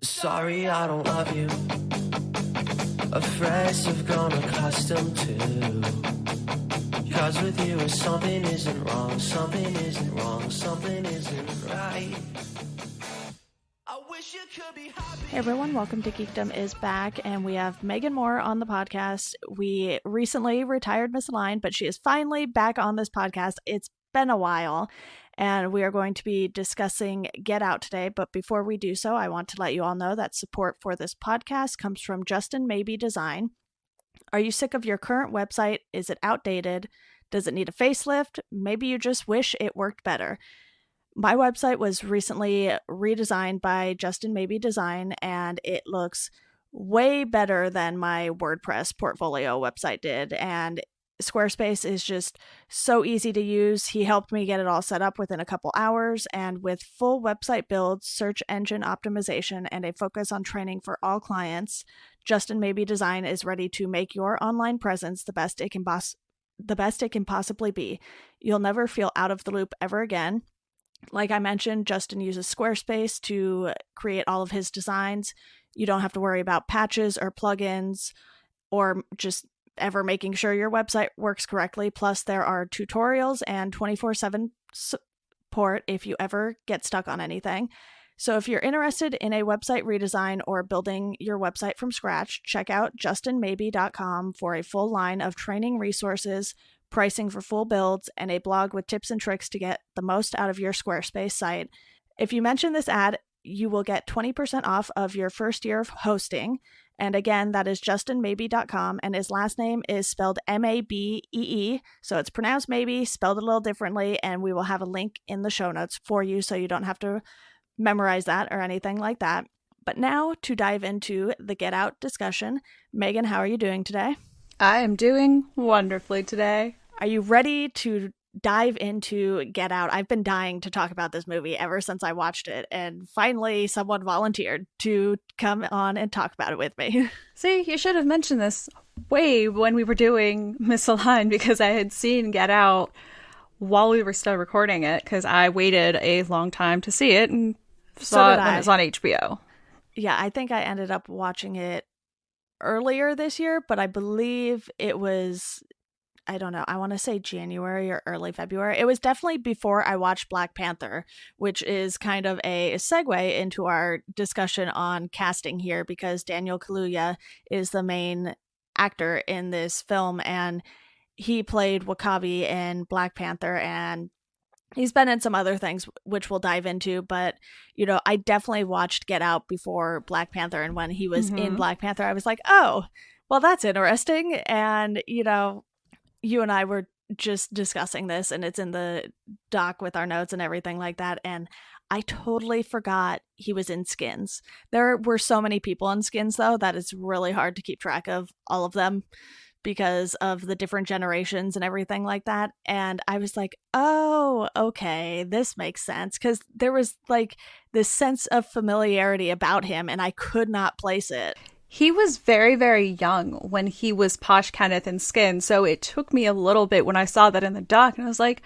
Sorry, I don't love you. Afraid I've grown accustomed to. Cause with you something isn't wrong, something isn't wrong, something isn't right. I wish you could be happy. Hey everyone, welcome to Geekdom is back, and we have Megan Moore on the podcast. We recently retired Miss Line, but she is finally back on this podcast. It's been a while, and we are going to be discussing Get Out today. But before we do so, I want to let you all know that support for this podcast comes from Justin Maybe Design. Are you sick of your current website? Is it outdated? Does it need a facelift? Maybe you just wish it worked better. My website was recently redesigned by Justin Maybe Design, and it looks way better than my WordPress portfolio website did. And Squarespace is just so easy to use. He helped me get it all set up within a couple hours, and with full website builds, search engine optimization, and a focus on training for all clients, Justin Maybe Design is ready to make your online presence the best it can possibly be. You'll never feel out of the loop ever again. Like I mentioned, Justin uses Squarespace to create all of his designs. You don't have to worry about patches or plugins or just ever making sure your website works correctly. Plus, there are tutorials and 24/7 support if you ever get stuck on anything. So if you're interested in a website redesign or building your website from scratch, check out justinmaybe.com for a full line of training resources, pricing for full builds, and a blog with tips and tricks to get the most out of your Squarespace site. If you mention this ad, you will get 20% off of your first year of hosting. And again, that is justinmaybe.com, and his last name is spelled Mabee, so it's pronounced maybe, spelled a little differently, and we will have a link in the show notes for you so you don't have to memorize that or anything like that. But now to dive into the Get Out discussion. Megan, how are you doing today? I am doing wonderfully today. Are you ready to dive into Get Out? I've been dying to talk about this movie ever since I watched it, and finally someone volunteered to come on and talk about it with me. See, you should have mentioned this way when we were doing Misaligned, because I had seen Get Out while we were still recording it, because I waited a long time to see it and saw it when it was on HBO. Yeah, I think I ended up watching it earlier this year, but I believe it was, I don't know, I want to say January or early February. It was definitely before I watched Black Panther, which is kind of a segue into our discussion on casting here, because Daniel Kaluuya is the main actor in this film, and he played W'Kabi in Black Panther, and he's been in some other things, which we'll dive into. But, you know, I definitely watched Get Out before Black Panther. And when he was in Black Panther, I was like, oh, well, that's interesting. And, you know, you and I were just discussing this, and it's in the doc with our notes and everything like that. And I totally forgot he was in Skins. There were so many people in Skins, though, that it's really hard to keep track of all of them, because of the different generations and everything like that. And I was like, oh, okay, this makes sense. Because there was like this sense of familiarity about him, and I could not place it. He was very, very young when he was Posh Kenneth in Skin. So it took me a little bit when I saw that in the doc, and I was like,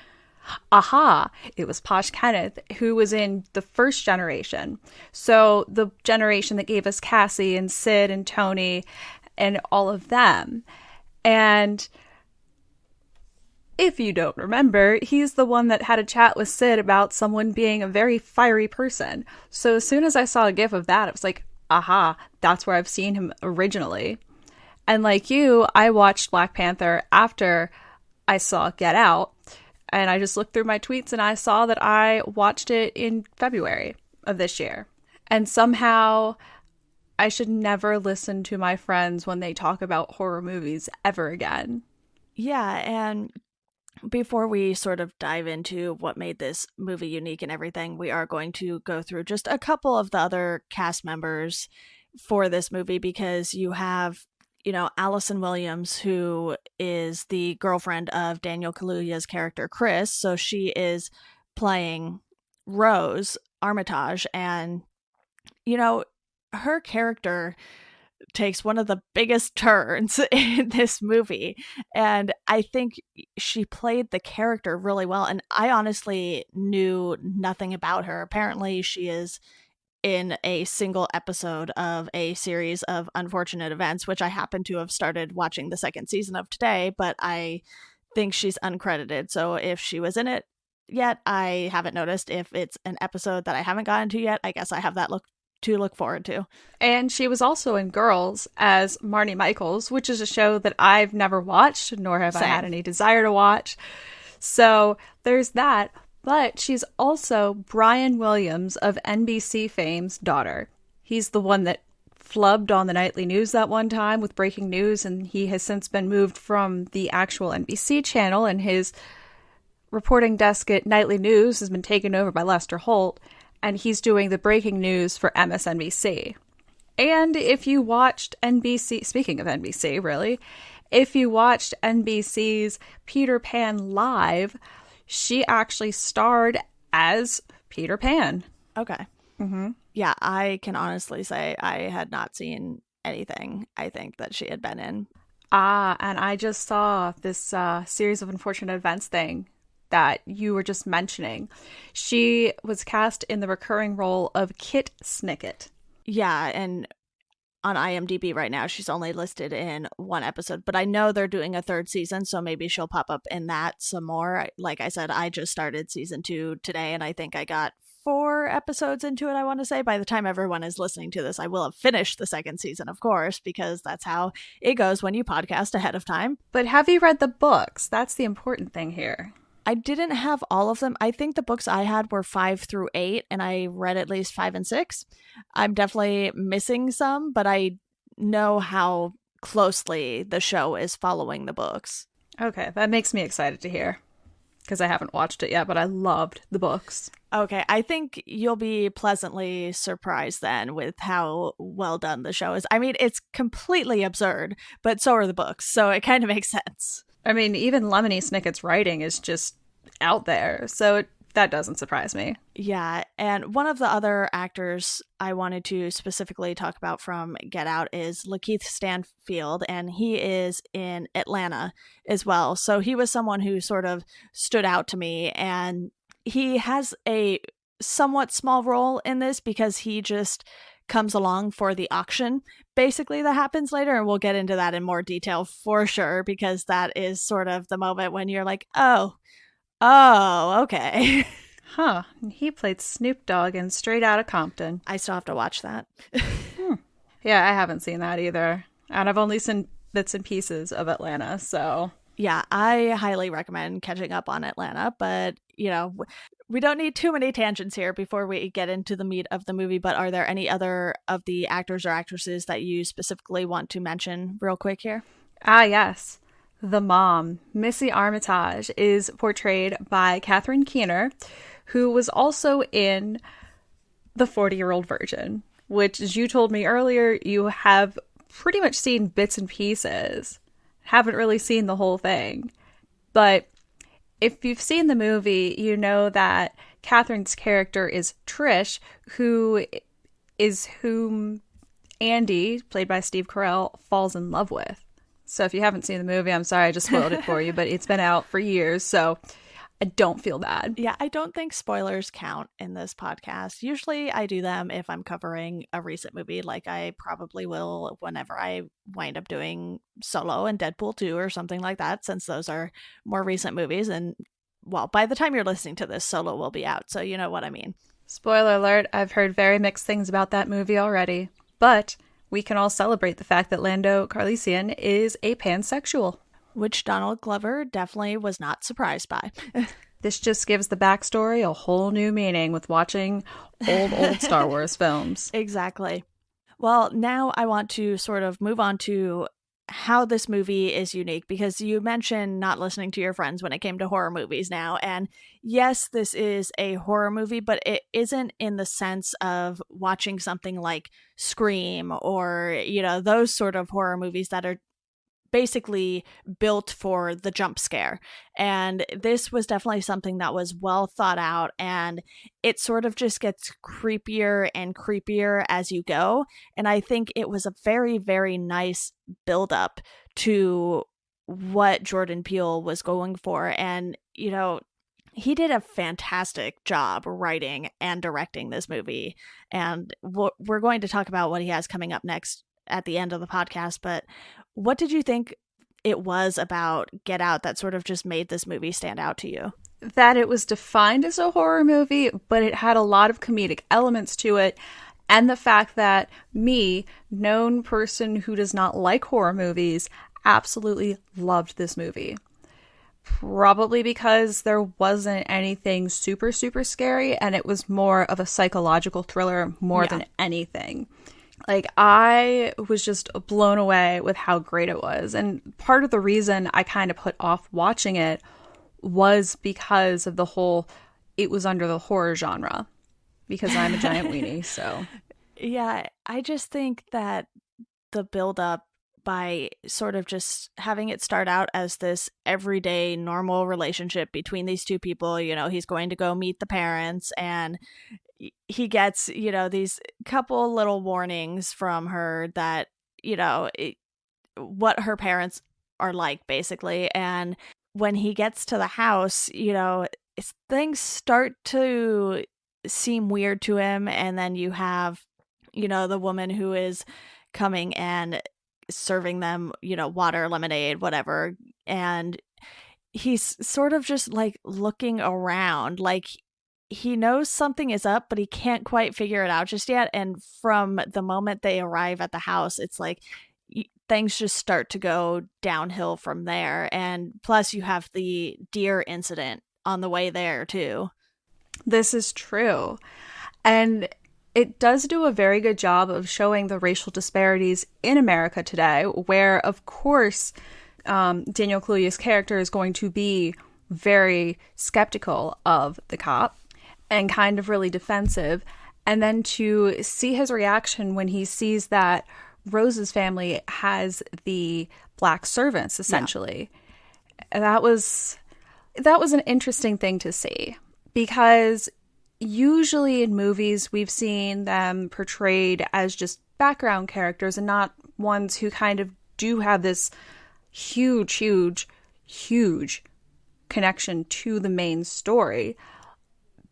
aha, it was Posh Kenneth, who was in the first generation. So the generation that gave us Cassie and Sid and Tony and all of them. And if you don't remember, he's the one that had a chat with Sid about someone being a very fiery person. So as soon as I saw a gif of that, it was like, aha, that's where I've seen him originally. And like you, I watched Black Panther after I saw Get Out. And I just looked through my tweets and I saw that I watched it in February of this year. And somehow I should never listen to my friends when they talk about horror movies ever again. Yeah, and before we sort of dive into what made this movie unique and everything, we are going to go through just a couple of the other cast members for this movie, because you have, you know, Allison Williams, who is the girlfriend of Daniel Kaluuya's character, Chris. So she is playing Rose Armitage, and, you know, her character takes one of the biggest turns in this movie, and I think she played the character really well. And I honestly knew nothing about her. Apparently she is in a single episode of a series of unfortunate events, which I happen to have started watching the second season of today, but I think she's uncredited. So if she was in it yet, I haven't noticed. If it's an episode that I haven't gotten to yet, I guess I have that to look forward to. And she was also in Girls as Marnie Michaels, which is a show that I've never watched, nor have I had any desire to watch. So there's that. But she's also Brian Williams of NBC fame's daughter. He's the one that flubbed on the nightly news that one time with breaking news, and he has since been moved from the actual NBC channel, and his reporting desk at nightly news has been taken over by Lester Holt, and he's doing the breaking news for MSNBC. And if you watched NBC, speaking of NBC, really, if you watched NBC's Peter Pan Live, she actually starred as Peter Pan. Okay. Mm-hmm. Yeah, I can honestly say I had not seen anything I think that she had been in. And I just saw this series of unfortunate events thing that you were just mentioning. She was cast in the recurring role of Kit Snicket. Yeah, and on IMDb right now, she's only listed in one episode, but I know they're doing a third season, so maybe she'll pop up in that some more. Like I said, I just started season 2 today, and I think I got 4 episodes into it, I want to say. By the time everyone is listening to this, I will have finished the second season, of course, because that's how it goes when you podcast ahead of time. But have you read the books? That's the important thing here. I didn't have all of them. I think the books I had were 5 through 8, and I read at least 5 and 6. I'm definitely missing some, but I know how closely the show is following the books. Okay, that makes me excited to hear, because I haven't watched it yet, but I loved the books. Okay, I think you'll be pleasantly surprised then with how well done the show is. I mean, it's completely absurd, but so are the books, so it kind of makes sense. I mean, even Lemony Snicket's writing is just out there, so that doesn't surprise me. Yeah, and one of the other actors I wanted to specifically talk about from Get Out is Lakeith Stanfield, and he is in Atlanta as well. So he was someone who sort of stood out to me, and he has a somewhat small role in this because he just comes along for the auction basically that happens later, and we'll get into that in more detail for sure, because that is sort of the moment when you're like, oh okay. Huh, he played Snoop Dogg in Straight Outta Compton. I still have to watch that. Yeah, I haven't seen that either, and I've only seen bits and pieces of Atlanta, so yeah, I highly recommend catching up on Atlanta, but we don't need too many tangents here before we get into the meat of the movie. But are there any other of the actors or actresses that you specifically want to mention real quick here? Yes. The mom, Missy Armitage, is portrayed by Catherine Keener, who was also in The 40-Year-Old Virgin, which, as you told me earlier, you have pretty much seen bits and pieces. Haven't really seen the whole thing. But if you've seen the movie, you know that Catherine's character is Trish, whom Andy, played by Steve Carell, falls in love with. So if you haven't seen the movie, I'm sorry I just spoiled it for you, but it's been out for years, so I don't feel bad. Yeah, I don't think spoilers count in this podcast. Usually I do them if I'm covering a recent movie, like I probably will whenever I wind up doing Solo and Deadpool 2 or something like that, since those are more recent movies. And, well, by the time you're listening to this, Solo will be out, so you know what I mean. Spoiler alert, I've heard very mixed things about that movie already. But we can all celebrate the fact that Lando Calrissian is a pansexual. Which Donald Glover definitely was not surprised by. This just gives the backstory a whole new meaning with watching old Star Wars films. Exactly. Well, now I want to sort of move on to how this movie is unique, because you mentioned not listening to your friends when it came to horror movies now. And yes, this is a horror movie, but it isn't in the sense of watching something like Scream or, those sort of horror movies that are basically built for the jump scare. And this was definitely something that was well thought out, and it sort of just gets creepier and creepier as you go. And I think it was a very, very nice build up to what Jordan Peele was going for. And, he did a fantastic job writing and directing this movie. And we're going to talk about what he has coming up next at the end of the podcast. But what did you think it was about Get Out that sort of just made this movie stand out to you? That it was defined as a horror movie, but it had a lot of comedic elements to it. And the fact that me, known person who does not like horror movies, absolutely loved this movie. Probably because there wasn't anything super, super scary, and it was more of a psychological thriller more than anything. Like, I was just blown away with how great it was. And part of the reason I kind of put off watching it was because of the whole, it was under the horror genre. Because I'm a giant weenie, so. Yeah, I just think that the build-up by sort of just having it start out as this everyday normal relationship between these two people, you know, he's going to go meet the parents and he gets, you know, these couple little warnings from her that, you know, what her parents are like, basically. And when he gets to the house, you know, things start to seem weird to him. And then you have, you know, the woman who is coming and serving them, you know, water, lemonade, whatever. And he's sort of just like looking around, like he knows something is up, but he can't quite figure it out just yet. And from the moment they arrive at the house, it's like things just start to go downhill from there. And plus you have the deer incident on the way there too. This is true. And it does do a very good job of showing the racial disparities in America today, where, of course, Daniel Kaluuya's character is going to be very skeptical of the cop and kind of really defensive. And then to see his reaction when he sees that Rose's family has the black servants, essentially. Yeah. That was an interesting thing to see, because usually in movies, we've seen them portrayed as just background characters and not ones who kind of do have this huge, huge, huge connection to the main story.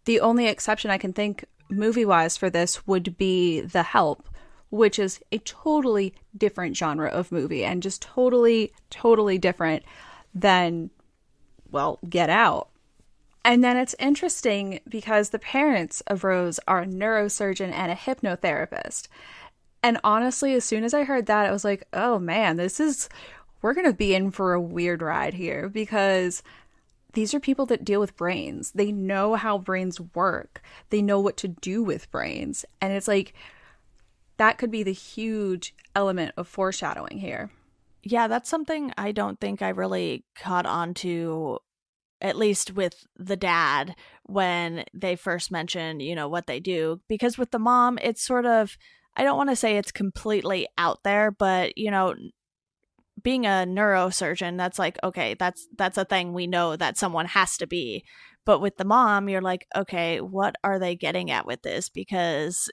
The only exception I can think movie-wise for this would be The Help, which is a totally different genre of movie and just totally, totally different than, well, Get Out. And then it's interesting because the parents of Rose are a neurosurgeon and a hypnotherapist. And honestly, as soon as I heard that, I was like, oh man, we're going to be in for a weird ride here, because these are people that deal with brains. They know how brains work. They know what to do with brains. And it's like, that could be the huge element of foreshadowing here. Yeah, that's something I don't think I really caught on to, at least with the dad, when they first mention, you know, what they do. Because with the mom, it's sort of, I don't want to say it's completely out there, but, you know, being a neurosurgeon, that's like, okay, that's a thing we know that someone has to be. But with the mom, you're like, okay, what are they getting at with this? Because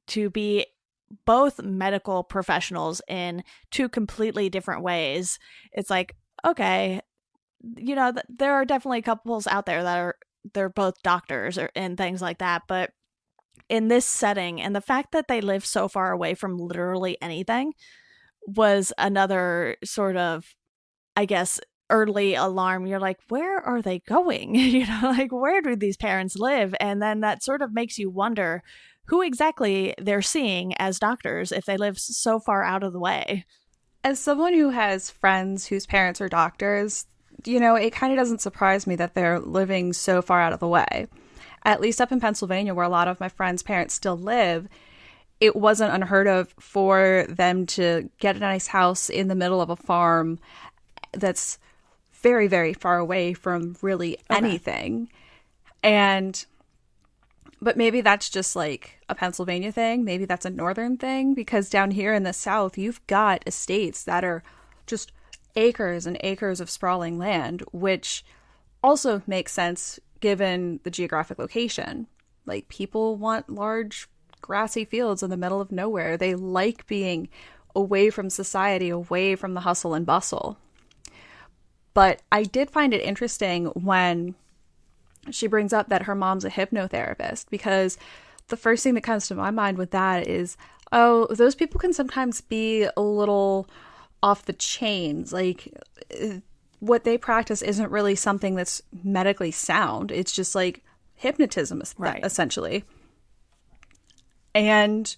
to be both medical professionals in two completely different ways, it's like, okay, you know, there are definitely couples out there that they're both doctors and things like that, but in this setting, and the fact that they live so far away from literally anything was another sort of, I guess, early alarm. You're like, where are they going? You know, like, where do these parents live? And then that sort of makes you wonder who exactly they're seeing as doctors if they live so far out of the way. As someone who has friends whose parents are doctors, you know, it kind of doesn't surprise me that they're living so far out of the way. At least up in Pennsylvania, where a lot of my friends' parents still live, it wasn't unheard of for them to get a nice house in the middle of a farm that's very, very far away from really anything. But maybe that's just like a Pennsylvania thing. Maybe that's a northern thing, because down here in the South, you've got estates that are just acres and acres of sprawling land, which also makes sense given the geographic location. Like, people want large grassy fields in the middle of nowhere. They like being away from society, away from the hustle and bustle. But I did find it interesting when she brings up that her mom's a hypnotherapist, because the first thing that comes to my mind with that is, oh, those people can sometimes be a little off the chains. Like, what they practice isn't really something that's medically sound. It's just like hypnotism, Right. essentially. And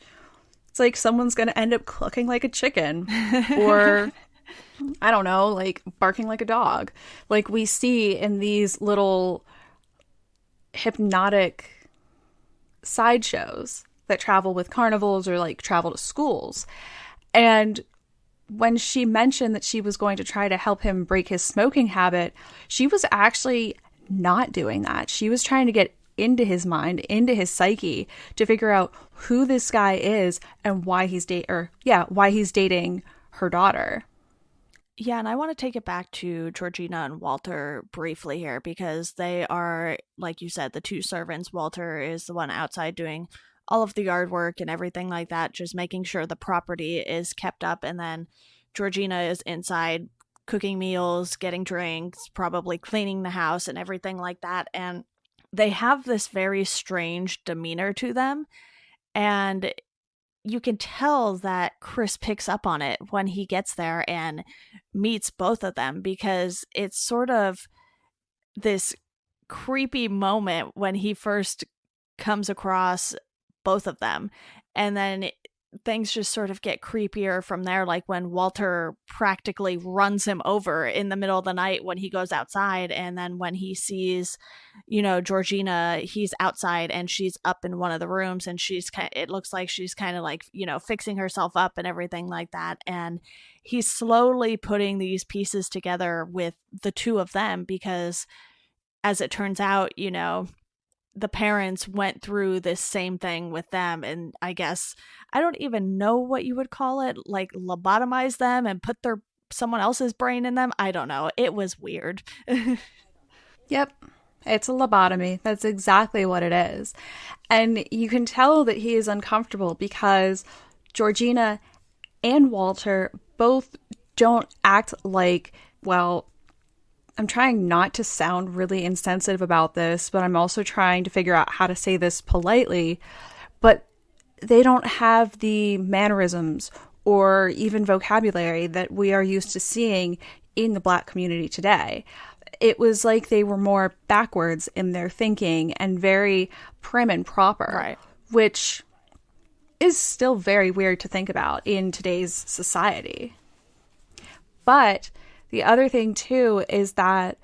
it's like someone's going to end up clucking like a chicken or, I don't know, like barking like a dog. Like we see in these little hypnotic sideshows that travel with carnivals or like travel to schools. And when she mentioned that she was going to try to help him break his smoking habit, she was actually not doing that. She was trying to get into his mind, into his psyche, to figure out who this guy is and why he's dating her daughter. Yeah, and I want to take it back to Georgina and Walter briefly here, because they are, like you said, the two servants. Walter is the one outside doing all of the yard work and everything like that, just making sure the property is kept up. And then Georgina is inside cooking meals, getting drinks, probably cleaning the house and everything like that. And they have this very strange demeanor to them. And you can tell that Chris picks up on it when he gets there and meets both of them, because it's sort of this creepy moment when he first comes across both of them. And then things just sort of get creepier from there, like when Walter practically runs him over in the middle of the night when he goes outside. And then when he sees, Georgina, he's outside and she's up in one of the rooms, and it looks like she's kind of like, fixing herself up and everything like that. And he's slowly putting these pieces together with the two of them, because as it turns out, the parents went through this same thing with them, and I guess I don't even know what you would call it, like lobotomize them and put someone else's brain in them. I don't know. It was weird. Yep. It's a lobotomy. That's exactly what it is. And you can tell that he is uncomfortable because Georgina and Walter both don't act like, well, I'm trying not to sound really insensitive about this, but I'm also trying to figure out how to say this politely. But they don't have the mannerisms or even vocabulary that we are used to seeing in the Black community today. It was like they were more backwards in their thinking and very prim and proper, Right. Which is still very weird to think about in today's society. But the other thing, too, is that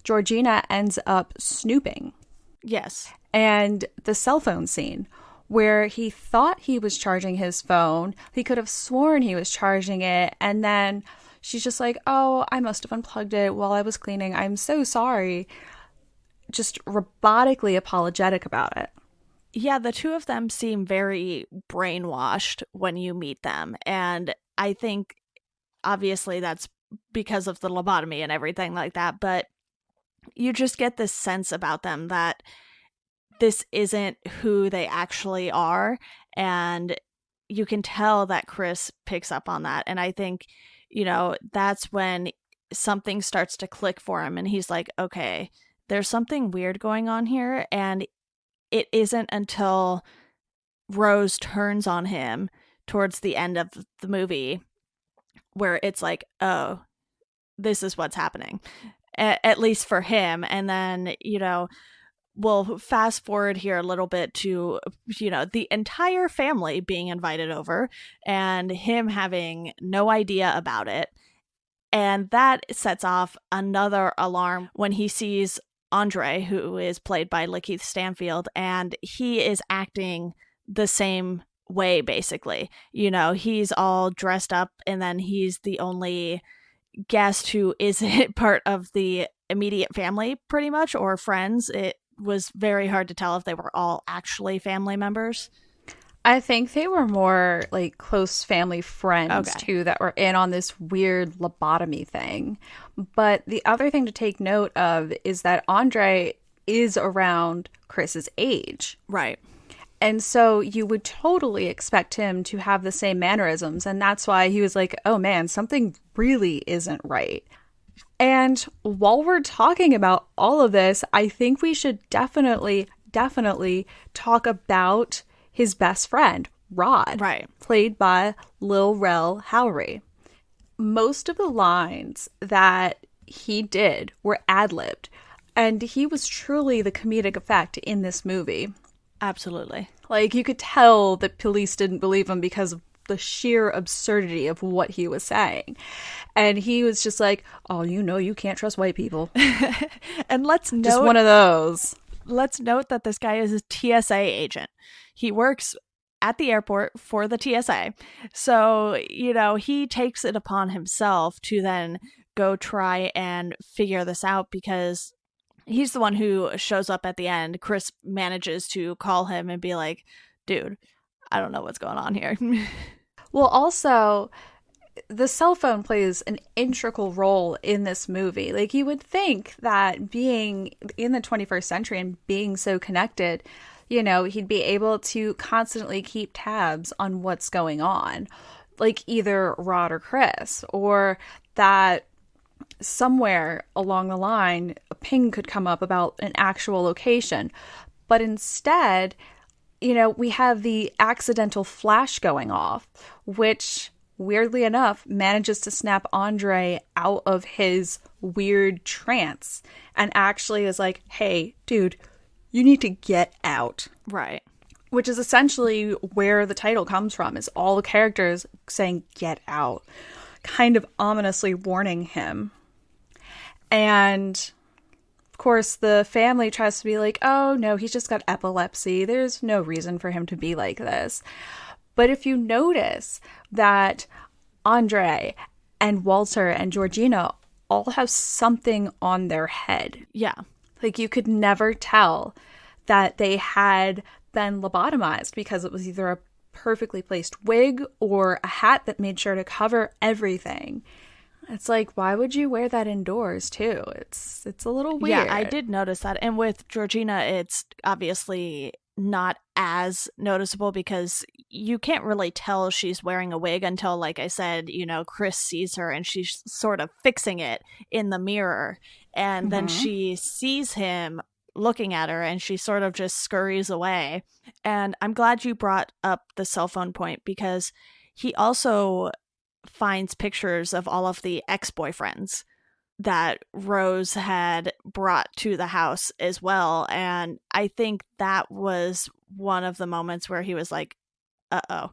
Georgina ends up snooping. Yes. And the cell phone scene where he thought he was charging his phone, he could have sworn he was charging it, and then she's just like, oh, I must have unplugged it while I was cleaning. I'm so sorry. Just robotically apologetic about it. Yeah, the two of them seem very brainwashed when you meet them. And I think, obviously, that's because of the lobotomy and everything like that, but you just get this sense about them that this isn't who they actually are, and you can tell that Chris picks up on that. And I think, that's when something starts to click for him, and he's like, okay, there's something weird going on here. And it isn't until Rose turns on him towards the end of the movie where it's like, oh, this is what's happening, at least for him. And then, we'll fast forward here a little bit to, the entire family being invited over and him having no idea about it. And that sets off another alarm when he sees Andre, who is played by Lakeith Stanfield, and he is acting the same way, basically. He's all dressed up, and then he's the only guest who isn't part of the immediate family, pretty much, or friends. It was very hard to tell if they were all actually family members. I think they were more like close family friends, Okay. too, that were in on this weird lobotomy thing. But the other thing to take note of is that Andre is around Chris's age. Right. And so you would totally expect him to have the same mannerisms. And that's why he was like, oh man, something really isn't right. And while we're talking about all of this, I think we should definitely talk about his best friend, Rod, Right. played by Lil Rel Howery. Most of the lines that he did were ad-libbed, and he was truly the comedic effect in this movie. Absolutely. Like, you could tell that police didn't believe him because of the sheer absurdity of what he was saying. And he was just like, oh, you can't trust white people. And let's note, Just one of those. let's note that this guy is a TSA agent. He works at the airport for the TSA. So, he takes it upon himself to then go try and figure this out because he's the one who shows up at the end. Chris manages to call him and be like, dude, I don't know what's going on here. Well, also, the cell phone plays an integral role in this movie. Like, you would think that being in the 21st century and being so connected, he'd be able to constantly keep tabs on what's going on, like either Rod or Chris, or that somewhere along the line, a ping could come up about an actual location. But instead, we have the accidental flash going off, which, weirdly enough, manages to snap Andre out of his weird trance and actually is like, hey, dude, you need to get out. Right. Which is essentially where the title comes from, is all the characters saying, get out, kind of ominously warning him. And of course, the family tries to be like, oh, no, he's just got epilepsy. There's no reason for him to be like this. But if you notice that Andre and Walter and Georgina all have something on their head. Yeah. Like, you could never tell that they had been lobotomized because it was either a perfectly placed wig or a hat that made sure to cover everything. It's like, why would you wear that indoors too? It's a little weird. Yeah, I did notice that. And with Georgina, it's obviously not as noticeable because you can't really tell she's wearing a wig until, like I said, Chris sees her and she's sort of fixing it in the mirror. And then she sees him looking at her and she sort of just scurries away. And I'm glad you brought up the cell phone point because he also finds pictures of all of the ex-boyfriends that Rose had brought to the house as well. And I think that was one of the moments where he was like, uh-oh,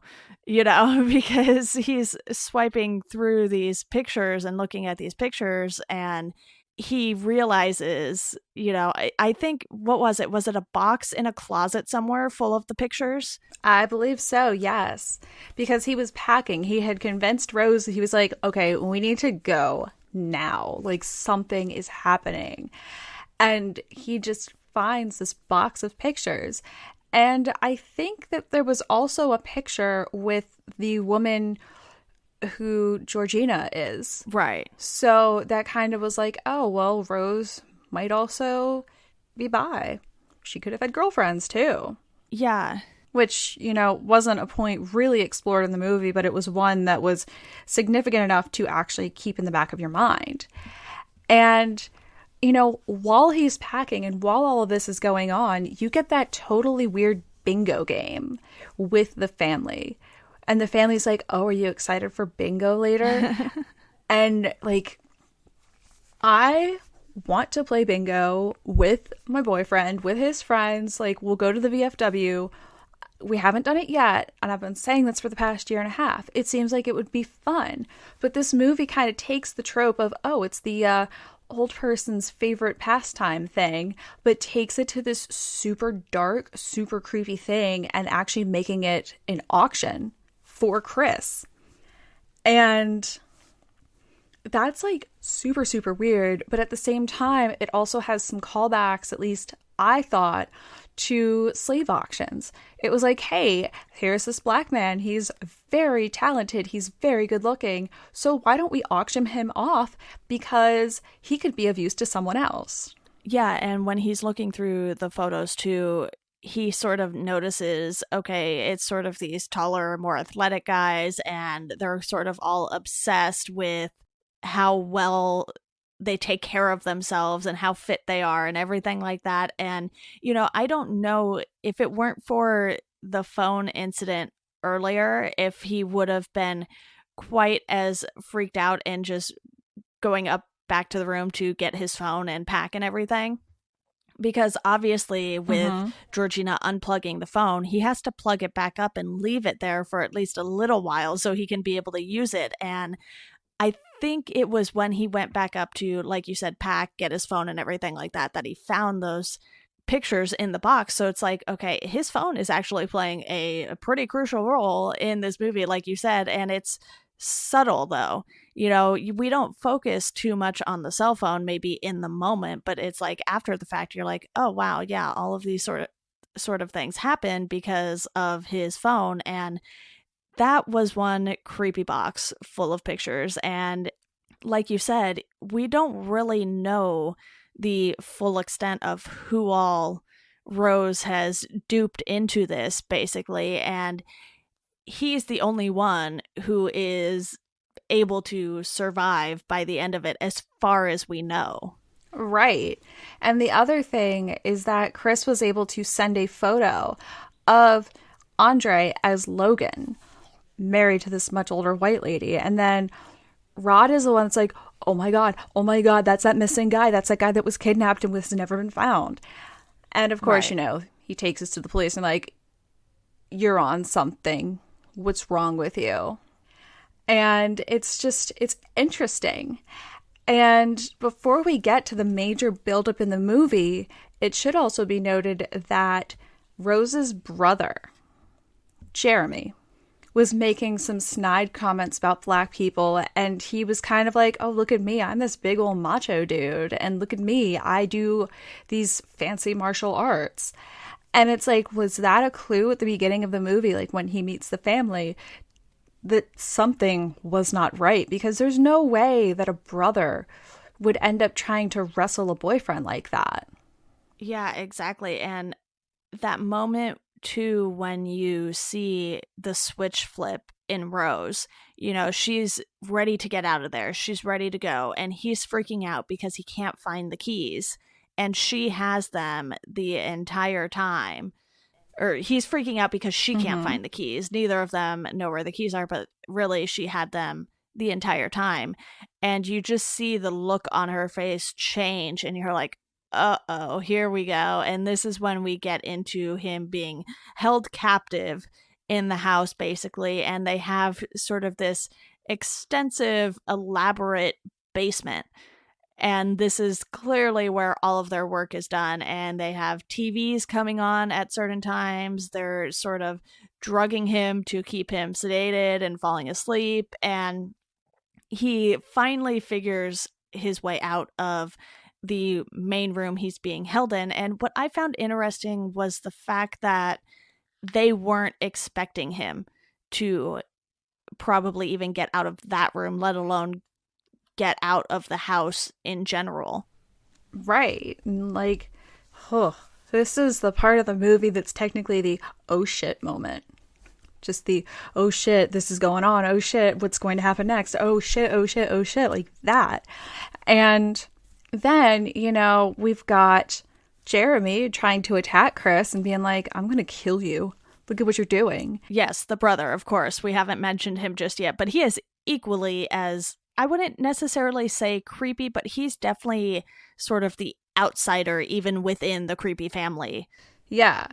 because he's swiping through these pictures and looking at these pictures and he realizes, I think, what was it? Was it a box in a closet somewhere full of the pictures? I believe so, yes. Because he was packing. He had convinced Rose, he was like, okay, we need to go now. Like, something is happening. And he just finds this box of pictures. And I think that there was also a picture with the woman who Georgina is. Right. So that kind of was like, oh, well, Rose might also be bi. She could have had girlfriends too. Yeah. Which, wasn't a point really explored in the movie, but it was one that was significant enough to actually keep in the back of your mind. And, while he's packing and while all of this is going on, you get that totally weird bingo game with the family. And the family's like, oh, are you excited for bingo later? And, like, I want to play bingo with my boyfriend, with his friends. Like, we'll go to the VFW. We haven't done it yet, and I've been saying this for the past year and a half. It seems like it would be fun. But this movie kind of takes the trope of, oh, it's the old person's favorite pastime thing, but takes it to this super dark, super creepy thing and actually making it an auction for Chris. And that's like super, super weird. But at the same time, it also has some callbacks, at least I thought, to slave auctions. It was like, hey, here's this black man. He's very talented. He's very good looking. So why don't we auction him off? Because he could be of use to someone else. Yeah. And when he's looking through the photos too, he sort of notices, okay, it's sort of these taller, more athletic guys, and they're sort of all obsessed with how well they take care of themselves and how fit they are and everything like that. And, you know, I don't know if it weren't for the phone incident earlier, if he would have been quite as freaked out and just going up back to the room to get his phone and pack and everything. Because obviously with Georgina unplugging the phone, he has to plug it back up and leave it there for at least a little while so he can be able to use it. And I think it was when he went back up to, like you said, pack, get his phone and everything like that, that he found those pictures in the box. So it's like, okay, his phone is actually playing a pretty crucial role in this movie, like you said. And it's subtle, though. You know, we don't focus too much on the cell phone maybe in the moment, but it's like after the fact, you're like, oh, wow, yeah, all of these sort of things happen because of his phone. And that was one creepy box full of pictures. And like you said, we don't really know the full extent of who all Rose has duped into this, basically. And he's the only one who is able to survive by the end of it, as far as we know. Right. And the other thing is that Chris was able to send a photo of Andre as Logan, married to this much older white lady. And then Rod is the one that's like, oh my God, that's that missing guy. That's that guy that was kidnapped and was never been found. And of course, right. You know, he takes us to the police and like, you're on something. What's wrong with you? And it's interesting. And before we get to the major buildup in the movie, it should also be noted that Rose's brother, Jeremy, was making some snide comments about Black people. And he was kind of like, oh, look at me. I'm this big old macho dude. And look at me. I do these fancy martial arts. And it's like, was that a clue at the beginning of the movie? Like when he meets the family, that something was not right, because there's no way that a brother would end up trying to wrestle a boyfriend like that. Yeah, exactly. And that moment too, when you see the switch flip in Rose, you know, she's ready to get out of there. She's ready to go. And he's freaking out because he can't find the keys. And she has them the entire time. Or he's freaking out because she can't find the keys. Neither of them know where the keys are, but really she had them the entire time. And you just see the look on her face change, and you're like, uh-oh, here we go. And this is when we get into him being held captive in the house, basically. And they have sort of this extensive, elaborate basement. And this is clearly where all of their work is done. And they have TVs coming on at certain times. They're sort of drugging him to keep him sedated and falling asleep. And he finally figures his way out of the main room he's being held in. And what I found interesting was the fact that they weren't expecting him to probably even get out of that room, let alone get out of the house in general. Right. Like, this is the part of the movie that's technically the oh shit moment. Just the oh shit, this is going on. Oh shit, what's going to happen next? Oh shit, oh shit, oh shit, like that. And then, you know, we've got Jeremy trying to attack Chris and being like, I'm going to kill you. Look at what you're doing. Yes, the brother, of course. We haven't mentioned him just yet, but he is equally as, I wouldn't necessarily say creepy, but he's definitely sort of the outsider even within the creepy family. Yeah.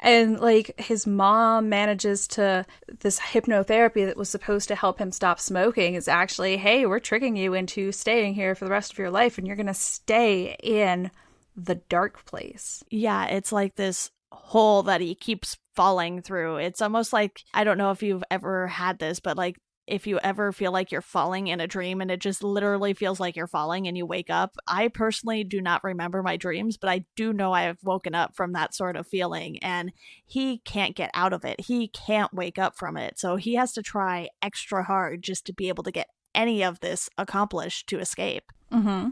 And like his mom manages to, this hypnotherapy that was supposed to help him stop smoking is actually, hey, we're tricking you into staying here for the rest of your life and you're going to stay in the dark place. Yeah, it's like this hole that he keeps falling through. It's almost like, I don't know if you've ever had this, but like if you ever feel like you're falling in a dream and it just literally feels like you're falling and you wake up. I personally do not remember my dreams, but I do know I have woken up from that sort of feeling, and he can't get out of it. He can't wake up from it. So he has to try extra hard just to be able to get any of this accomplished to escape. Mm-hmm.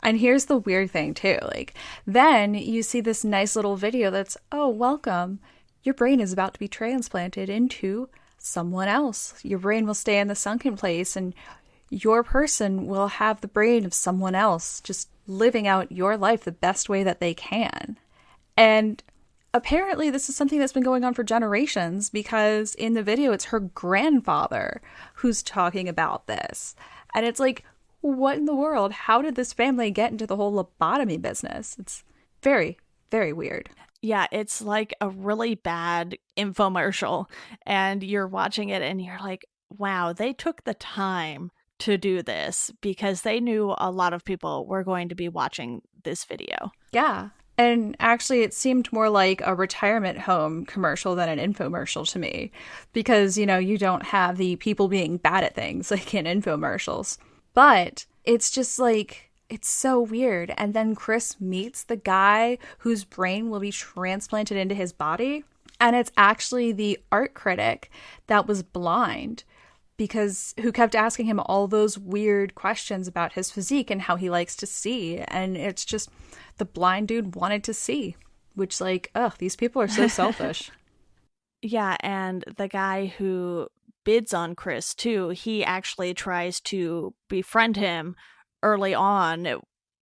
And here's the weird thing too. Like, then you see this nice little video that's, oh, welcome. Your brain is about to be transplanted into someone else. Your brain will stay in the sunken place and your person will have the brain of someone else, just living out your life the best way that they can. And apparently this is something that's been going on for generations, because in the video it's her grandfather who's talking about this. And it's like, what in the world? How did this family get into the whole lobotomy business? It's very, very weird. Yeah, it's like a really bad infomercial, and you're watching it and you're like, wow, they took the time to do this because they knew a lot of people were going to be watching this video. Yeah. And actually, it seemed more like a retirement home commercial than an infomercial to me, because, you know, you don't have the people being bad at things like in infomercials. But it's just like, it's so weird. And then Chris meets the guy whose brain will be transplanted into his body. And it's actually the art critic that was blind, because who kept asking him all those weird questions about his physique and how he likes to see. And it's just, the blind dude wanted to see, which, like, ugh, these people are so selfish. Yeah, and the guy who bids on Chris too, he actually tries to befriend him early on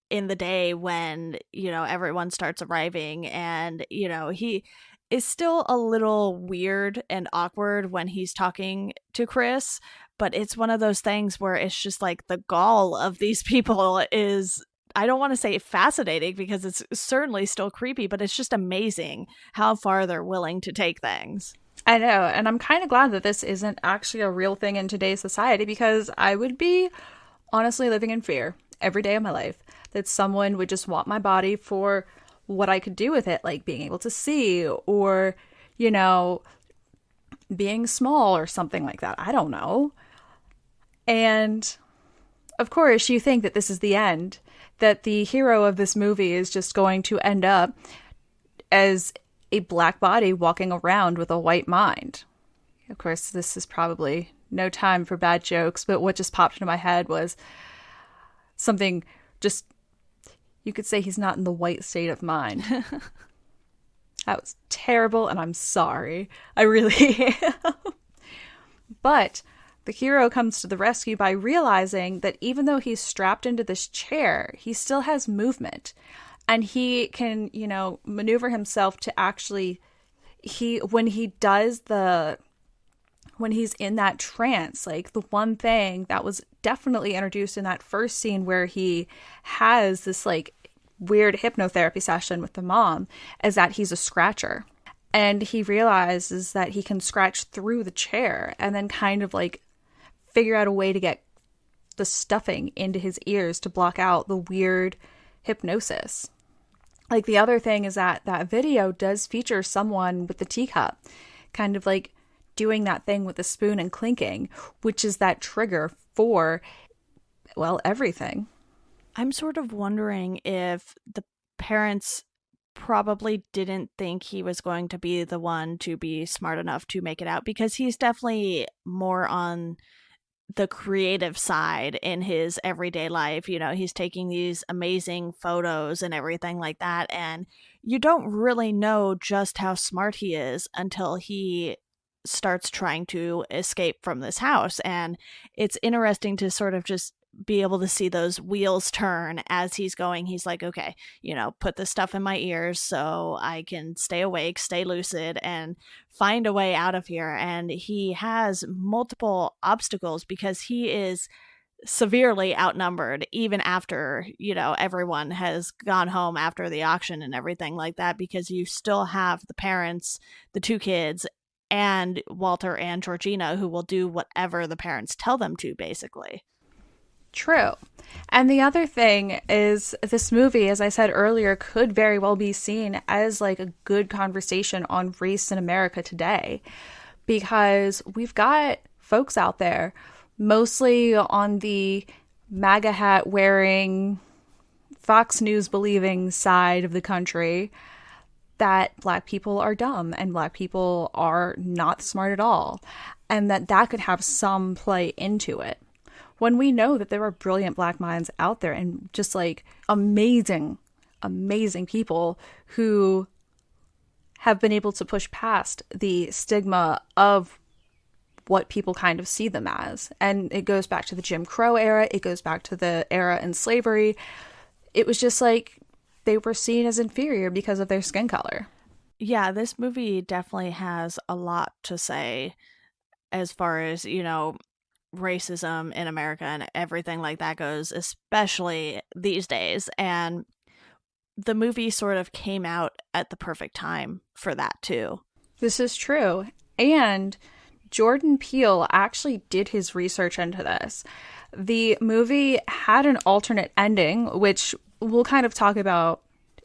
in the day when, you know, everyone starts arriving, and, you know, he is still a little weird and awkward when he's talking to Chris, but it's one of those things where it's just like the gall of these people is, I don't want to say fascinating because it's certainly still creepy, but it's just amazing how far they're willing to take things. I know, and I'm kind of glad that this isn't actually a real thing in today's society, because I would be honestly living in fear every day of my life that someone would just want my body for what I could do with it, like being able to see, or, you know, being small or something like that. I don't know. And of course, you think that this is the end, that the hero of this movie is just going to end up as a black body walking around with a white mind. Of course, this is probably no time for bad jokes, but what just popped into my head was something just, you could say he's not in the white state of mind. That was terrible, and I'm sorry. I really am. But the hero comes to the rescue by realizing that even though he's strapped into this chair, he still has movement. And he can, you know, maneuver himself to actually, when he's in that trance, like the one thing that was definitely introduced in that first scene where he has this like weird hypnotherapy session with the mom, is that he's a scratcher. And he realizes that he can scratch through the chair and then kind of like figure out a way to get the stuffing into his ears to block out the weird hypnosis. Like, the other thing is that that video does feature someone with the teacup kind of like doing that thing with the spoon and clinking, which is that trigger for, well, everything. I'm sort of wondering if the parents probably didn't think he was going to be the one to be smart enough to make it out, because he's definitely more on the creative side in his everyday life. You know, he's taking these amazing photos and everything like that, and you don't really know just how smart he is until he starts trying to escape from this house. And it's interesting to sort of just be able to see those wheels turn as he's going. He's like, okay, you know, put this stuff in my ears so I can stay awake, stay lucid, and find a way out of here. And he has multiple obstacles because he is severely outnumbered, even after, you know, everyone has gone home after the auction and everything like that, because you still have the parents, the two kids, and Walter and Georgina, who will do whatever the parents tell them to, basically. True. And the other thing is, this movie, as I said earlier, could very well be seen as like a good conversation on race in America today, because we've got folks out there, mostly on the MAGA hat wearing, Fox News believing side of the country, that Black people are dumb and Black people are not smart at all, and that could have some play into it. When we know that there are brilliant Black minds out there and just like amazing, amazing people who have been able to push past the stigma of what people kind of see them as. And it goes back to the Jim Crow era. It goes back to the era in slavery. It was just like they were seen as inferior because of their skin color. Yeah, this movie definitely has a lot to say as far as, racism in America and everything like that goes, especially these days. And the movie sort of came out at the perfect time for that too. This is true. And Jordan Peele actually did his research into this. The movie had an alternate ending, which we'll kind of talk about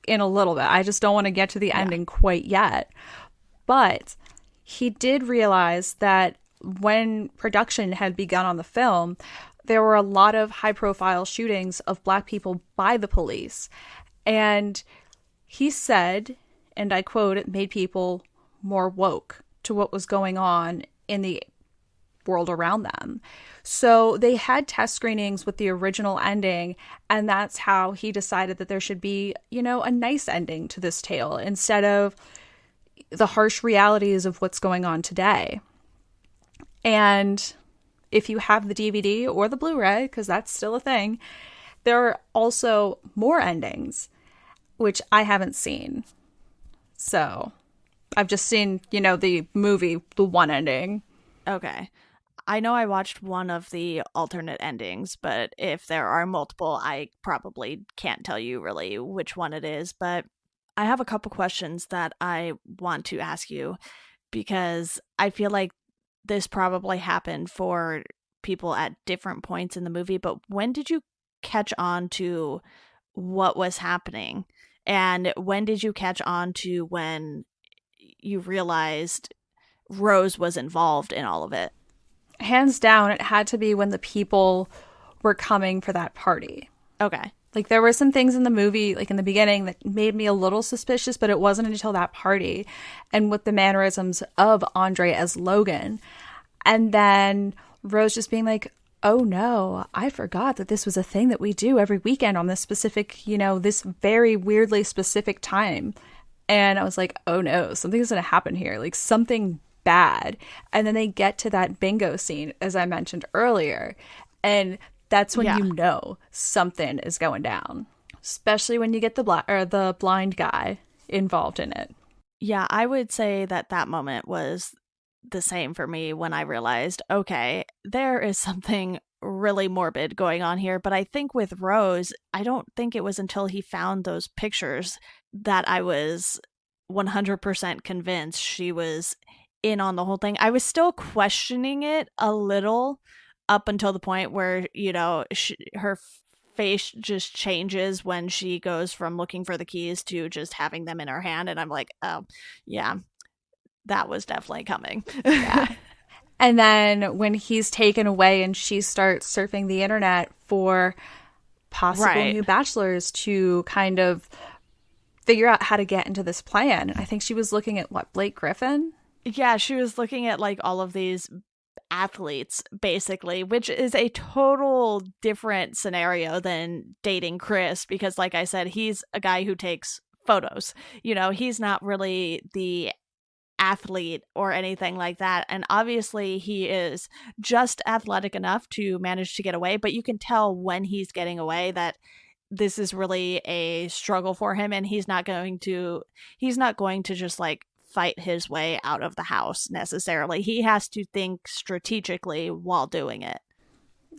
in a little bit. I just don't want to get to the ending quite yet. But he did realize that when production had begun on the film, there were a lot of high-profile shootings of Black people by the police. And he said, and I quote, it made people more woke to what was going on in the world around them. So they had test screenings with the original ending, and that's how he decided that there should be, a nice ending to this tale instead of the harsh realities of what's going on today. And if you have the DVD or the Blu-ray, because that's still a thing, there are also more endings, which I haven't seen. So I've just seen, the movie, the one ending. Okay. I know I watched one of the alternate endings, but if there are multiple, I probably can't tell you really which one it is. But I have a couple questions that I want to ask you because I feel like this probably happened for people at different points in the movie. But when did you catch on to what was happening? And when did you catch on to when you realized Rose was involved in all of it? Hands down, it had to be when the people were coming for that party. Okay. Like, there were some things in the movie, like in the beginning, that made me a little suspicious, but it wasn't until that party and with the mannerisms of Andre as Logan. And then Rose just being like, oh no, I forgot that this was a thing that we do every weekend on this specific, this very weirdly specific time. And I was like, oh no, something's going to happen here. Like, something bad. And then they get to that bingo scene, as I mentioned earlier. And that's when you know something is going down, especially when you get the blind guy involved in it. Yeah, I would say that moment was the same for me when I realized, okay, there is something really morbid going on here. But I think with Rose, I don't think it was until he found those pictures that I was 100% convinced she was in on the whole thing. I was still questioning it a little up until the point where, her face just changes when she goes from looking for the keys to just having them in her hand. And I'm like, oh, yeah, that was definitely coming. Yeah. And then when he's taken away and she starts surfing the internet for possible new bachelors to kind of figure out how to get into this plan. I think she was looking at, Blake Griffin? Yeah, she was looking at all of these athletes basically, which is a total different scenario than dating Chris because like I said, he's a guy who takes photos. He's not really the athlete or anything like that, and obviously he is just athletic enough to manage to get away, but you can tell when he's getting away that this is really a struggle for him, and he's not going to just fight his way out of the house necessarily. He has to think strategically while doing it.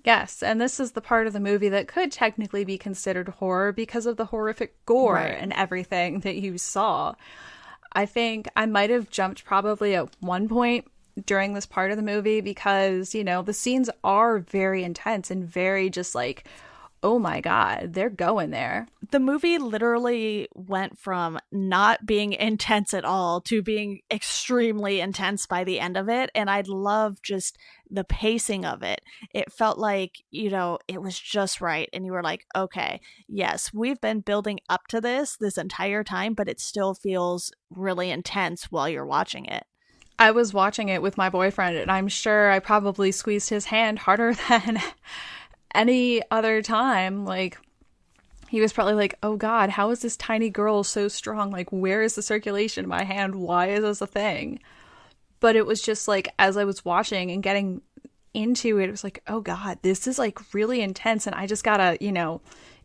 Yes, and this is the part of the movie that could technically be considered horror because of the horrific gore and everything that you saw. I think I might have jumped probably at one point during this part of the movie because, the scenes are very intense and very just oh my God, they're going there. The movie literally went from not being intense at all to being extremely intense by the end of it. And I love just the pacing of it. It felt like, it was just right. And you were like, okay, yes, we've been building up to this entire time, but it still feels really intense while you're watching it. I was watching it with my boyfriend, and I'm sure I probably squeezed his hand harder than any other time. He was probably like, oh God, how is this tiny girl so strong? Where is the circulation in my hand? Why is this a thing? But it was just like, as I was watching and getting into it, it was like, oh God, this is like really intense. And I just gotta,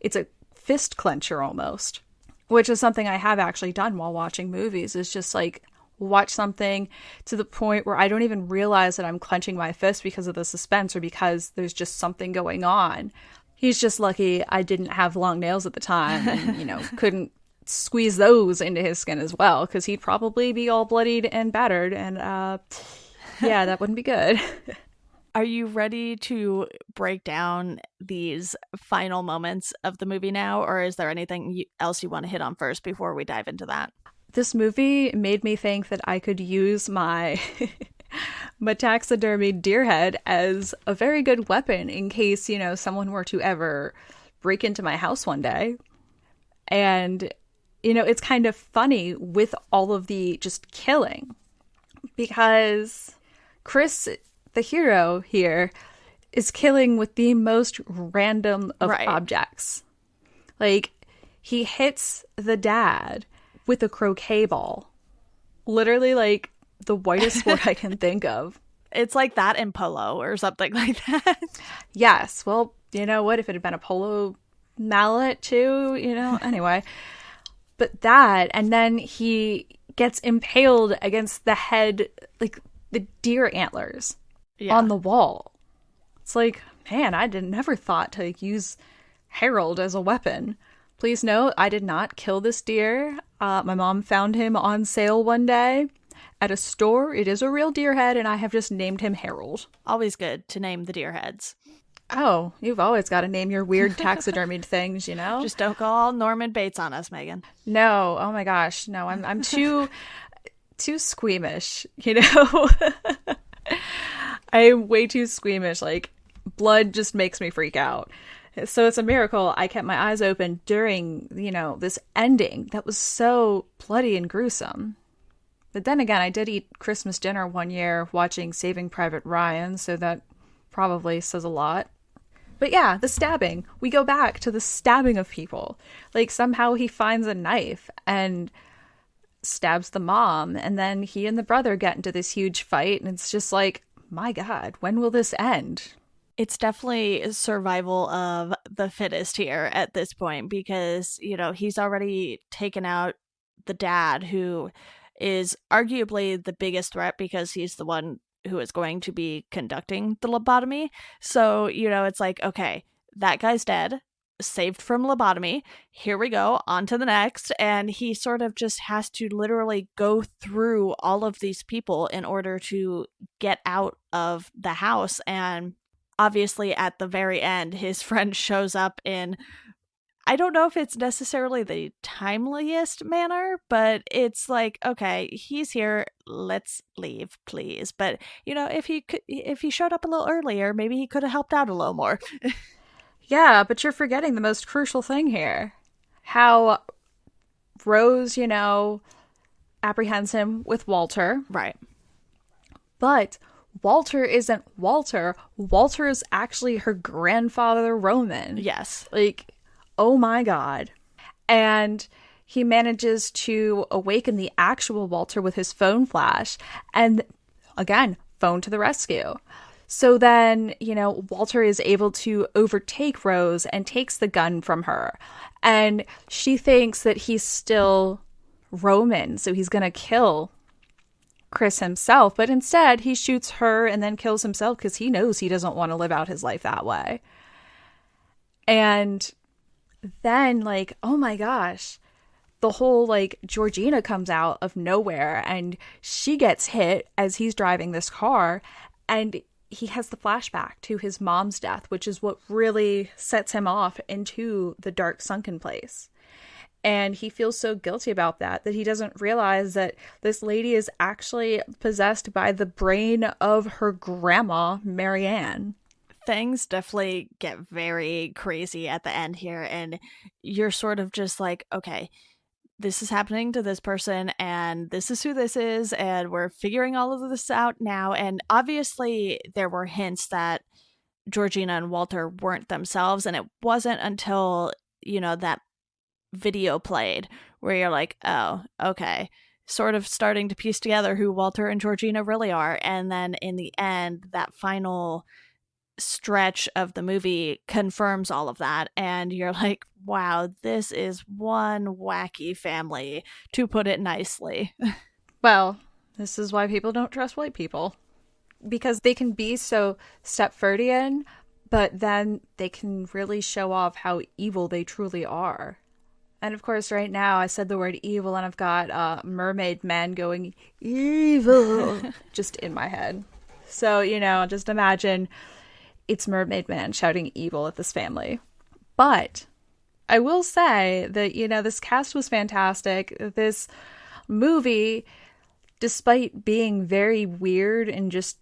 it's a fist clencher almost, which is something I have actually done while watching movies, is just like watch something to the point where I don't even realize that I'm clenching my fist because of the suspense or because there's just something going on. He's just lucky I didn't have long nails at the time and, couldn't squeeze those into his skin as well, because he'd probably be all bloodied and battered, and yeah, that wouldn't be good. Are you ready to break down these final moments of the movie now, or is there anything else you want to hit on first before we dive into that? This movie made me think that I could use my my taxidermied deer head as a very good weapon in case, someone were to ever break into my house one day. And it's kind of funny with all of the just killing, because Chris, the hero here, is killing with the most random of objects. Like, he hits the dad with a croquet ball. Literally, like, the whitest sport I can think of. It's like that in polo or something like that. Yes. Well, you know what? If it had been a polo mallet too, anyway. But that, and then he gets impaled against the head, like the deer antlers on the wall. It's like, man, I never thought to use Harold as a weapon. Please note, I did not kill this deer. My mom found him on sale one day at a store. It is a real deer head, and I have just named him Harold. Always good to name the deer heads. Oh, you've always got to name your weird taxidermied things, Just don't go all Norman Bates on us, Megan. No, oh my gosh, no, I'm too squeamish, I'm way too squeamish. Like, blood just makes me freak out. So it's a miracle I kept my eyes open during, this ending that was so bloody and gruesome. But then again, I did eat Christmas dinner one year watching Saving Private Ryan, so that probably says a lot. But yeah, the stabbing. We go back to the stabbing of people. Like, somehow he finds a knife and stabs the mom, and then he and the brother get into this huge fight, and it's just like, my God, when will this end? It's definitely survival of the fittest here at this point, because, he's already taken out the dad, who is arguably the biggest threat because he's the one who is going to be conducting the lobotomy. So, it's like, okay, that guy's dead, saved from lobotomy. Here we go, on to the next. And he sort of just has to literally go through all of these people in order to get out of the house. And obviously at the very end, his friend shows up in, I don't know if it's necessarily the timeliest manner, but it's like, okay, he's here, let's leave, please. But, if he showed up a little earlier, maybe he could have helped out a little more. Yeah, but you're forgetting the most crucial thing here. How Rose, apprehends him with Walter. Right. But Walter isn't Walter. Walter is actually her grandfather, Roman. Yes. Like, oh my God. And he manages to awaken the actual Walter with his phone flash. And again, phone to the rescue. So then, Walter is able to overtake Rose and takes the gun from her. And she thinks that he's still Roman, so he's going to kill Chris himself. But instead, he shoots her and then kills himself because he knows he doesn't want to live out his life that way. And then, like, oh my gosh, the whole, like, Georgina comes out of nowhere and she gets hit as he's driving this car, and he has the flashback to his mom's death, which is what really sets him off into the dark sunken place. And he feels so guilty about that he doesn't realize that this lady is actually possessed by the brain of her grandma, Marianne. Things definitely get very crazy at the end here, and you're sort of just like, okay, this is happening to this person, and this is who this is, and we're figuring all of this out now. And obviously there were hints that Georgina and Walter weren't themselves, and it wasn't until, that video played where you're like, oh, okay, sort of starting to piece together who Walter and Georgina really are. And then in the end, that final stretch of the movie confirms all of that. And you're like, wow, this is one wacky family, to put it nicely. Well, this is why people don't trust white people. Because they can be so Stepfordian, but then they can really show off how evil they truly are. And of course, right now, I said the word evil, and I've got Mermaid Man going, evil, just in my head. So, just imagine it's Mermaid Man shouting evil at this family. But I will say that, this cast was fantastic. This movie, despite being very weird and just,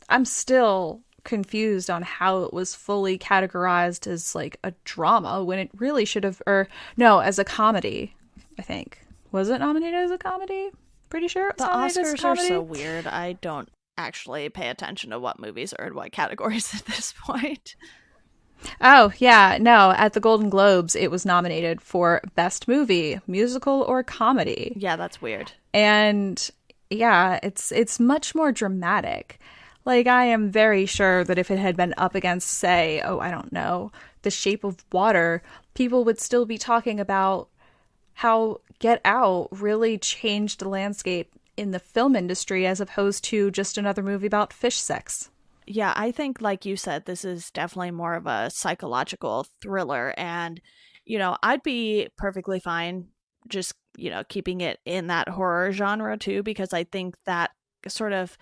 I'm still confused on how it was fully categorized as like a drama when it really should have, or no, as a comedy. I think, was it nominated as a comedy? Pretty sure it was nominated as a comedy. The Oscars are so weird. I don't actually pay attention to what movies are in what categories at this point. Oh yeah, no, at the Golden Globes it was nominated for Best Movie, Musical or Comedy. Yeah, that's weird. And yeah, it's much more dramatic. Like, I am very sure that if it had been up against, say, I don't know, The Shape of Water, people would still be talking about how Get Out really changed the landscape in the film industry as opposed to just another movie about fish sex. Yeah, I think, like you said, this is definitely more of a psychological thriller. And, I'd be perfectly fine just, keeping it in that horror genre, too, because I think that sort of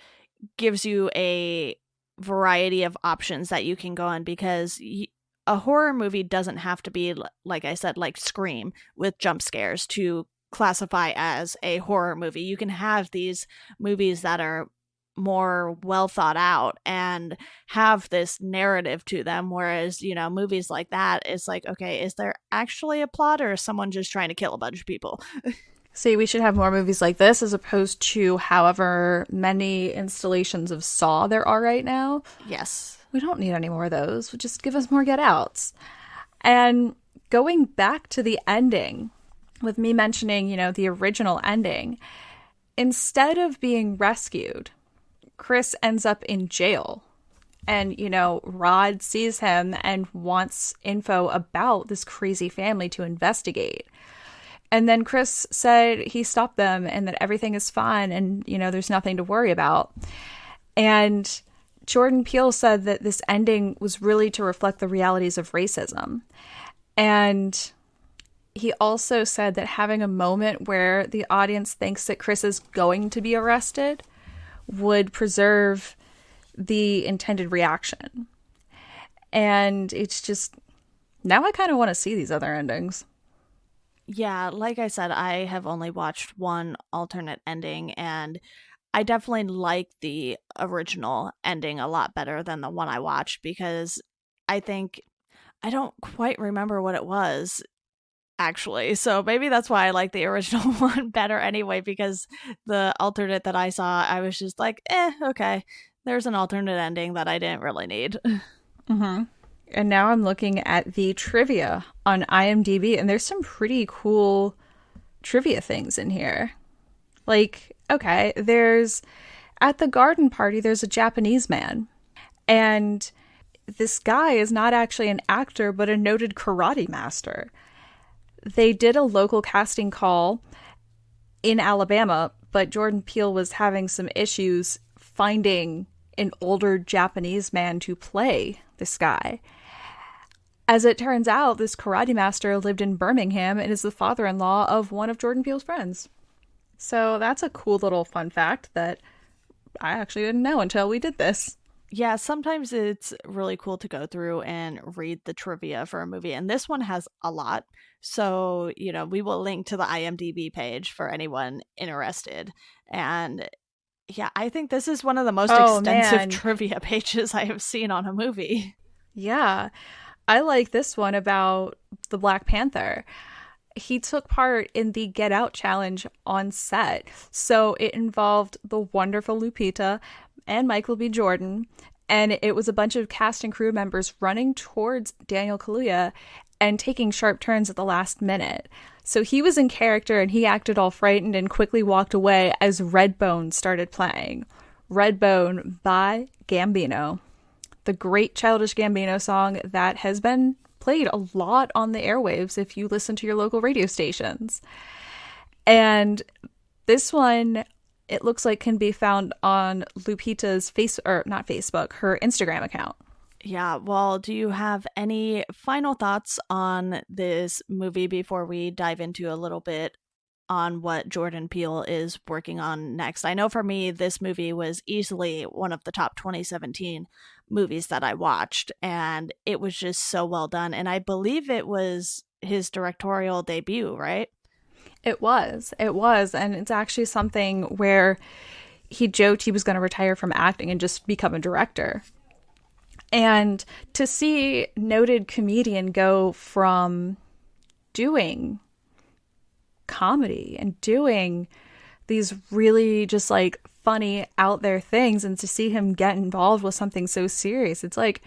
gives you a variety of options that you can go on, because a horror movie doesn't have to be, like I said, like Scream with jump scares to classify as a horror movie. You can have these movies that are more well thought out and have this narrative to them, whereas movies like that, it's like, okay, is there actually a plot, or is someone just trying to kill a bunch of people? See, we should have more movies like this as opposed to however many installations of Saw there are right now. Yes. We don't need any more of those. Just give us more Get Outs. And going back to the ending, with me mentioning, the original ending, instead of being rescued, Chris ends up in jail. And, Rod sees him and wants info about this crazy family to investigate. And then Chris said he stopped them and that everything is fine and, there's nothing to worry about. And Jordan Peele said that this ending was really to reflect the realities of racism. And he also said that having a moment where the audience thinks that Chris is going to be arrested would preserve the intended reaction. And it's just, now I kind of want to see these other endings. Yeah, like I said, I have only watched one alternate ending, and I definitely like the original ending a lot better than the one I watched, because I think I don't quite remember what it was, actually. So maybe that's why I like the original one better anyway, because the alternate that I saw, I was just like, okay, there's an alternate ending that I didn't really need. Mm-hmm. And now I'm looking at the trivia on IMDb, and there's some pretty cool trivia things in here. Like, okay, at the garden party, there's a Japanese man. And this guy is not actually an actor, but a noted karate master. They did a local casting call in Alabama, but Jordan Peele was having some issues finding an older Japanese man to play this guy. As it turns out, this karate master lived in Birmingham and is the father-in-law of one of Jordan Peele's friends. So that's a cool little fun fact that I actually didn't know until we did this. Yeah, sometimes it's really cool to go through and read the trivia for a movie, and this one has a lot. So, we will link to the IMDb page for anyone interested. And yeah, I think this is one of the most extensive trivia pages I have seen on a movie. Yeah. I like this one about the Black Panther. He took part in the Get Out challenge on set. So it involved the wonderful Lupita and Michael B. Jordan. And it was a bunch of cast and crew members running towards Daniel Kaluuya and taking sharp turns at the last minute. So he was in character and he acted all frightened and quickly walked away as Redbone started playing. Redbone by Gambino, the great Childish Gambino song that has been played a lot on the airwaves if you listen to your local radio stations. And this one, it looks like, can be found on Lupita's her Instagram account. Yeah, well, do you have any final thoughts on this movie before we dive into a little bit on what Jordan Peele is working on next? I know for me, this movie was easily one of the top 2017 movies that I watched, and it was just so well done. And I believe it was his directorial debut, right? It was. And it's actually something where he joked he was going to retire from acting and just become a director. And to see noted comedian go from doing comedy and doing these really just like funny out there things, and to see him get involved with something so serious, it's like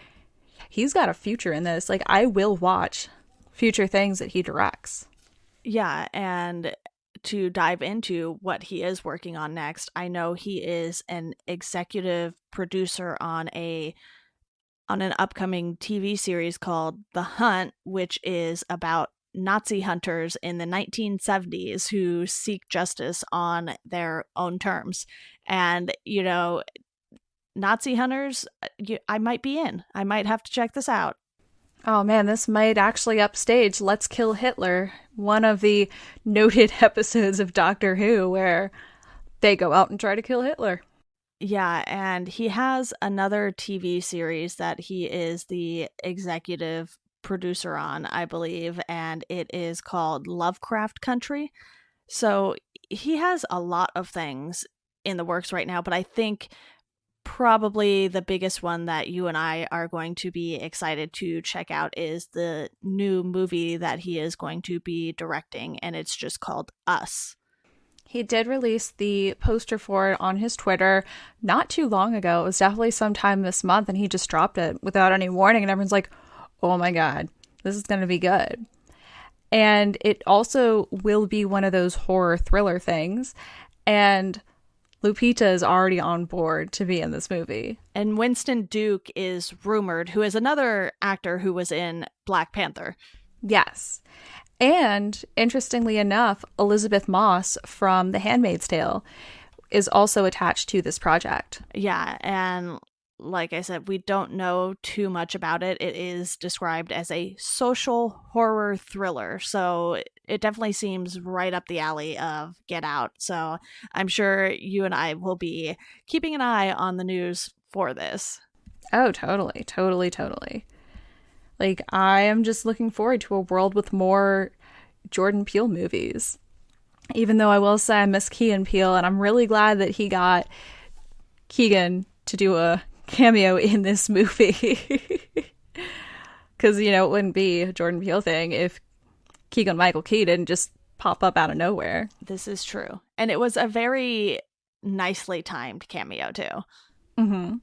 he's got a future in this. Like, I will watch future things that he directs. Yeah, and to dive into what he is working on next, I know he is an executive producer on an upcoming TV series called The Hunt, which is about Nazi hunters in the 1970s who seek justice on their own terms. And, you know, Nazi hunters, I might be in. I might have to check this out. Oh man, this might actually upstage Let's Kill Hitler, one of the noted episodes of Doctor Who where they go out and try to kill Hitler. Yeah, and he has another TV series that he is the executive producer on, I believe, and it is called Lovecraft Country. So he has a lot of things in the works right now, but I think probably the biggest one that you and I are going to be excited to check out is the new movie that he is going to be directing, and it's just called Us. He did release the poster for it on his Twitter not too long ago. It was definitely sometime this month, and he just dropped it without any warning, and everyone's like, oh my god, this is going to be good. And it also will be one of those horror thriller things, and Lupita is already on board to be in this movie. And Winston Duke is rumored, who is another actor who was in Black Panther. Yes. And interestingly enough, Elizabeth Moss from The Handmaid's Tale is also attached to this project. Yeah, and like I said, we don't know too much about it. It is described as a social horror thriller, so it definitely seems right up the alley of Get Out. So I'm sure you and I will be keeping an eye on the news for this. Oh, totally, totally, totally. Like, I am just looking forward to a world with more Jordan Peele movies. Even though I will say I miss Keegan Peele, and I'm really glad that he got Keegan to do a cameo in this movie. Because, you know, it wouldn't be a Jordan Peele thing if Keegan-Michael Key didn't just pop up out of nowhere. This is true. And it was a very nicely timed cameo, too. Mm-hmm.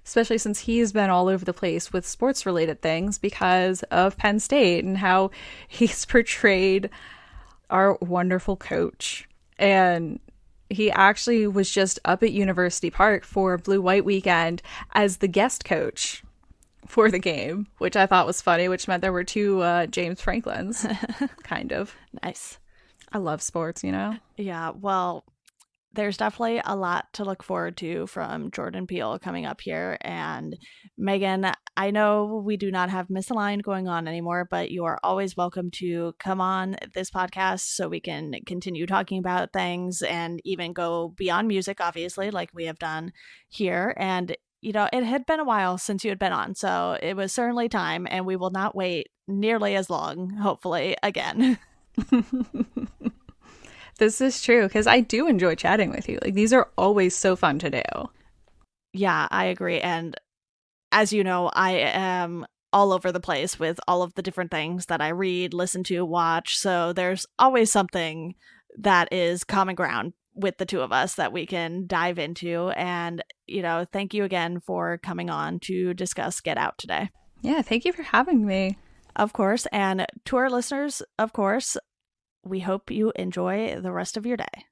Especially since he's been all over the place with sports-related things because of Penn State and how he's portrayed our wonderful coach. And he actually was just up at University Park for Blue-White Weekend as the guest coach for the game, which I thought was funny, which meant there were two James Franklins, kind of. Nice. I love sports, you know? Yeah, well, there's definitely a lot to look forward to from Jordan Peele coming up here. And Megan, I know we do not have Misaligned going on anymore, but you are always welcome to come on this podcast so we can continue talking about things and even go beyond music, obviously, like we have done here. And, you know, it had been a while since you had been on, so it was certainly time, and we will not wait nearly as long, hopefully, again. This is true, because I do enjoy chatting with you. Like, these are always so fun to do. Yeah, I agree. And as you know, I am all over the place with all of the different things that I read, listen to, watch. So there's always something that is common ground with the two of us that we can dive into. And, you know, thank you again for coming on to discuss Get Out today. Yeah, thank you for having me. Of course. And to our listeners, of course, we hope you enjoy the rest of your day.